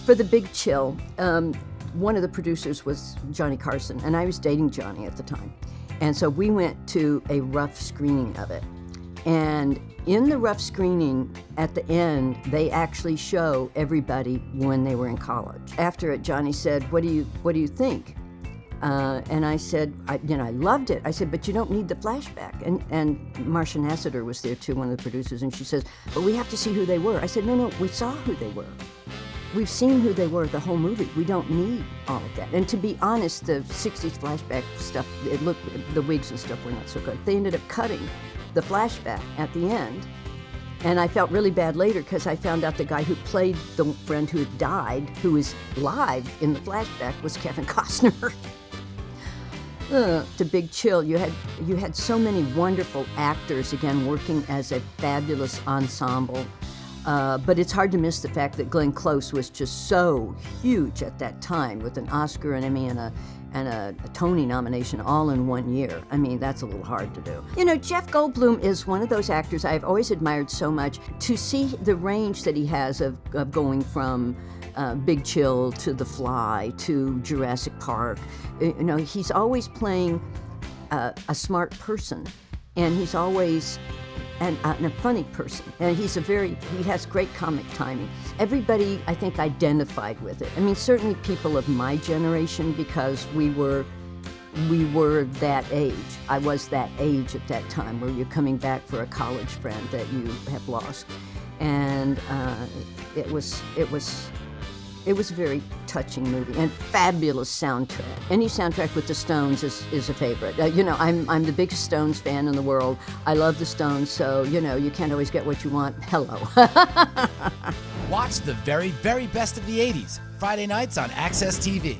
For The Big Chill, one of the producers was Johnny Carson, and I was dating Johnny at the time. And so we went to a rough screening of it. And in the rough screening, at the end, they actually show everybody when they were in college. After it, Johnny said, what do you think? And I said, I loved it. I said, but you don't need the flashback. And Marcia Nassiter was there too, one of the producers, and she says, but we have to see who they were. I said, no, we saw who they were. We've seen who they were the whole movie. We don't need all of that. And to be honest, the 60s flashback stuff, the wigs and stuff were not so good. They ended up cutting the flashback at the end. And I felt really bad later because I found out the guy who played the friend who had died, who was live in the flashback, was Kevin Costner. The Big Chill, you had so many wonderful actors, again, working as a fabulous ensemble. But it's hard to miss the fact that Glenn Close was just so huge at that time, with an Oscar, an Emmy, and a Tony nomination all in 1 year. I mean, that's a little hard to do. You know, Jeff Goldblum is one of those actors I've always admired so much. To see the range that he has of going from Big Chill to The Fly to Jurassic Park, you know, he's always playing a smart person, and he's always and a funny person, and he has great comic timing. Everybody, I think, identified with it. I mean, certainly people of my generation, because we were that age. I was that age at that time, where you're coming back for a college friend that you have lost, and it was a very touching movie and fabulous soundtrack. Any soundtrack with the Stones is a favorite. You know, I'm the biggest Stones fan in the world. I love the Stones, so, you know, you can't always get what you want. Hello. Watch the very, very best of the 80s, Friday nights on AXS TV.